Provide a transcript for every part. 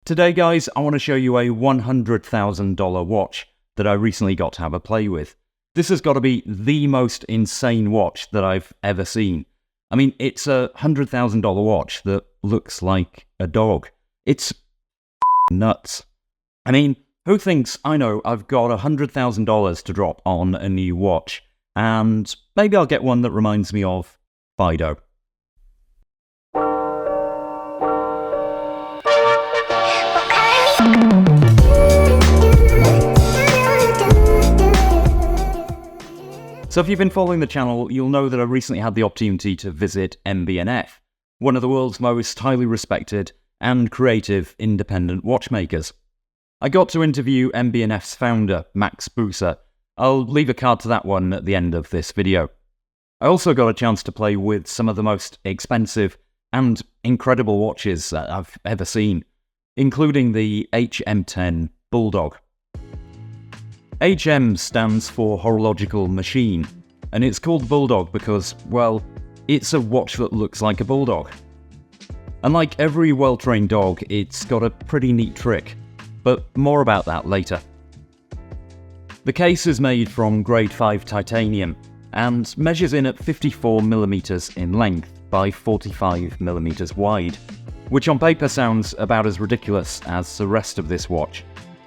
Today guys, I want to show you a $100,000 watch that I recently got to have a play with. This has got to be the most insane watch that I've ever seen. I mean, it's a $100,000 watch that looks like a dog. It's nuts. I mean, who thinks, I know, I've got $100,000 to drop on a new watch, and maybe I'll get one that reminds me of Fido. So if you've been following the channel, you'll know that I recently had the opportunity to visit MB&F, one of the world's most highly respected and creative independent watchmakers. I got to interview MB&F's founder, Max Buser. I'll leave a card to that one at the end of this video. I also got a chance to play with some of the most expensive and incredible watches that I've ever seen, including the HM10 Bulldog. HM stands for horological machine, and it's called Bulldog because, well, it's a watch that looks like a bulldog. And like every well-trained dog, it's got a pretty neat trick, but more about that later. The case is made from grade 5 titanium and measures in at 54mm in length by 45mm wide, which on paper sounds about as ridiculous as the rest of this watch,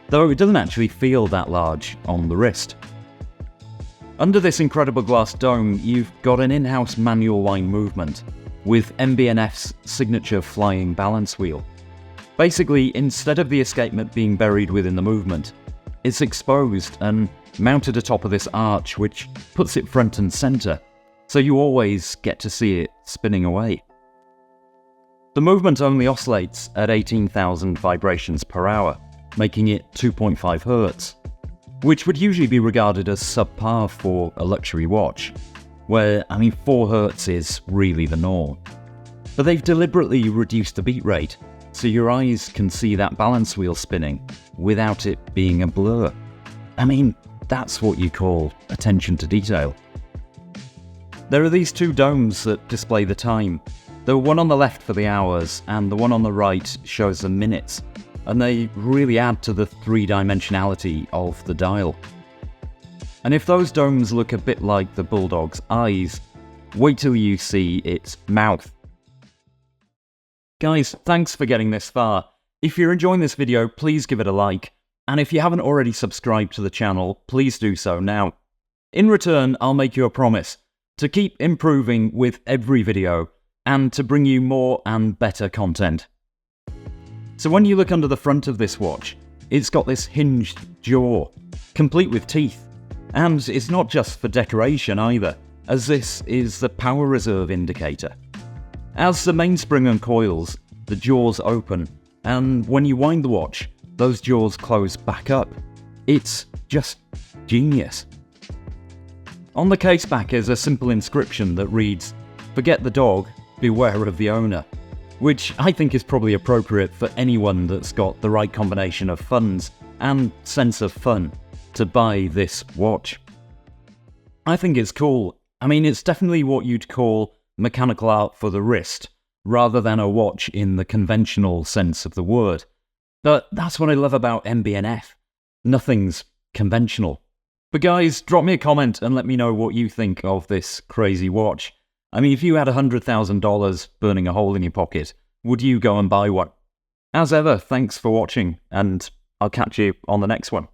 though it doesn't actually feel that large on the wrist. Under this incredible glass dome, you've got an in-house manual line movement, with MB&F's signature flying balance wheel. Basically, instead of the escapement being buried within the movement, it's exposed and mounted atop of this arch, which puts it front and center, so you always get to see it spinning away. The movement only oscillates at 18,000 vibrations per hour, making it 2.5 Hz, which would usually be regarded as subpar for a luxury watch, where, 4 Hz is really the norm. But they've deliberately reduced the beat rate, so your eyes can see that balance wheel spinning without it being a blur. That's what you call attention to detail. There are these two domes that display the time. The one on the left for the hours, and the one on the right shows the minutes, and they really add to the three-dimensionality of the dial. And if those domes look a bit like the Bulldog's eyes, wait till you see its mouth. Guys, thanks for getting this far. If you're enjoying this video, please give it a like, and if you haven't already subscribed to the channel, please do so now. In return, I'll make you a promise to keep improving with every video, and to bring you more and better content. So when you look under the front of this watch, it's got this hinged jaw, complete with teeth. And it's not just for decoration either, as this is the power reserve indicator. As the mainspring uncoils, the jaws open, and when you wind the watch, those jaws close back up. It's just genius. On the case back is a simple inscription that reads, "Forget the dog, beware of the owner," which I think is probably appropriate for anyone that's got the right combination of funds and sense of fun to buy this watch. I think it's cool. It's definitely what you'd call mechanical art for the wrist, rather than a watch in the conventional sense of the word. But that's what I love about MB&F. Nothing's conventional. But guys, drop me a comment and let me know what you think of this crazy watch. If you had $100,000 burning a hole in your pocket, would you go and buy one? As ever, thanks for watching, and I'll catch you on the next one.